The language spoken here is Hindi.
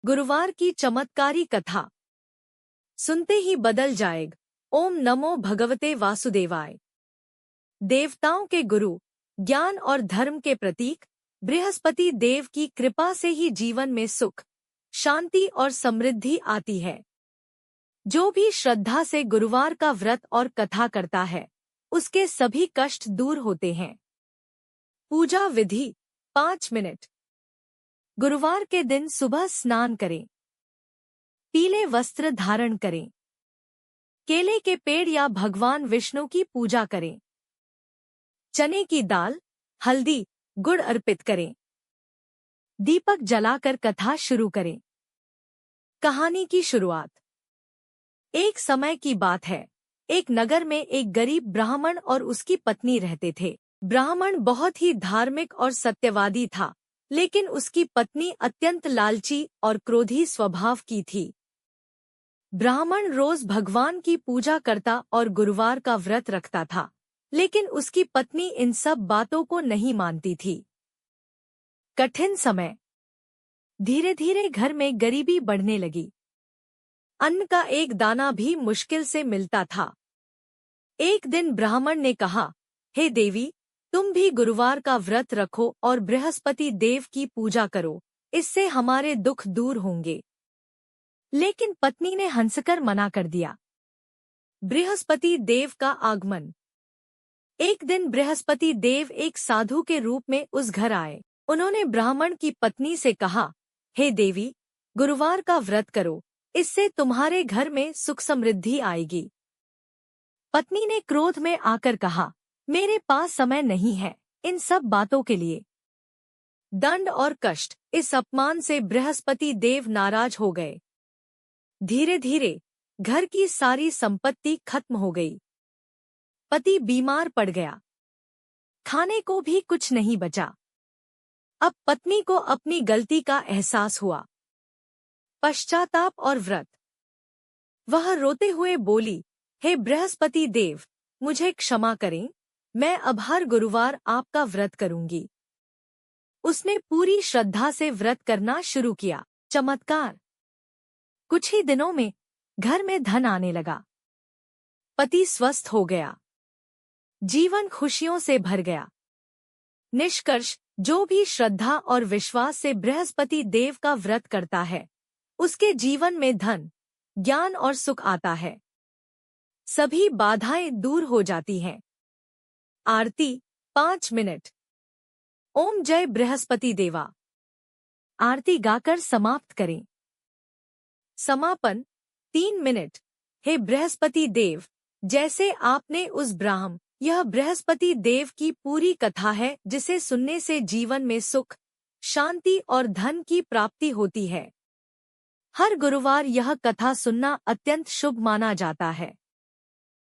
गुरुवार की चमत्कारी कथा सुनते ही बदल जाएगा। ओम नमो भगवते वासुदेवाय। देवताओं के गुरु, ज्ञान और धर्म के प्रतीक बृहस्पति देव की कृपा से ही जीवन में सुख, शांति और समृद्धि आती है। जो भी श्रद्धा से गुरुवार का व्रत और कथा करता है, उसके सभी कष्ट दूर होते हैं। पूजा विधि 5 मिनट। गुरुवार के दिन सुबह स्नान करें। पीले वस्त्र धारण करें। केले के पेड़ या भगवान विष्णु की पूजा करें। चने की दाल, हल्दी, गुड़ अर्पित करें। दीपक जलाकर कथा शुरू करें। कहानी की शुरुआत। एक समय की बात है। एक नगर में एक गरीब ब्राह्मण और उसकी पत्नी रहते थे। ब्राह्मण बहुत ही धार्मिक और सत्यवादी था, लेकिन उसकी पत्नी अत्यंत लालची और क्रोधी स्वभाव की थी। ब्राह्मण रोज भगवान की पूजा करता और गुरुवार का व्रत रखता था, लेकिन उसकी पत्नी इन सब बातों को नहीं मानती थी। कठिन समय। धीरे धीरे घर में गरीबी बढ़ने लगी। अन्न का एक दाना भी मुश्किल से मिलता था। एक दिन ब्राह्मण ने कहा, हे देवी, तुम भी गुरुवार का व्रत रखो और बृहस्पति देव की पूजा करो, इससे हमारे दुख दूर होंगे। लेकिन पत्नी ने हंसकर मना कर दिया। बृहस्पति देव का आगमन। एक दिन बृहस्पति देव एक साधु के रूप में उस घर आए। उन्होंने ब्राह्मण की पत्नी से कहा, हे देवी, गुरुवार का व्रत करो, इससे तुम्हारे घर में सुख समृद्धि आएगी। पत्नी ने क्रोध में आकर कहा, मेरे पास समय नहीं है इन सब बातों के लिए। दंड और कष्ट। इस अपमान से बृहस्पति देव नाराज हो गए। धीरे धीरे घर की सारी संपत्ति खत्म हो गई। पति बीमार पड़ गया। खाने को भी कुछ नहीं बचा। अब पत्नी को अपनी गलती का एहसास हुआ। पश्चाताप और व्रत। वह रोते हुए बोली, हे बृहस्पति देव, मुझे क्षमा करें, मैं अब हर गुरुवार आपका व्रत करूंगी। उसने पूरी श्रद्धा से व्रत करना शुरू किया। चमत्कार। कुछ ही दिनों में घर में धन आने लगा। पति स्वस्थ हो गया। जीवन खुशियों से भर गया। निष्कर्ष, जो भी श्रद्धा और विश्वास से बृहस्पति देव का व्रत करता है, उसके जीवन में धन, ज्ञान और सुख आता है। सभी बाधाएं दूर हो जाती हैं। आरती 5 मिनट। ओम जय बृहस्पति देवा। आरती गाकर समाप्त करें। समापन 3 मिनट। हे बृहस्पति देव, जैसे आपने उस ब्राह्मण, यह बृहस्पति देव की पूरी कथा है जिसे सुनने से जीवन में सुख, शांति और धन की प्राप्ति होती है। हर गुरुवार यह कथा सुनना अत्यंत शुभ माना जाता है।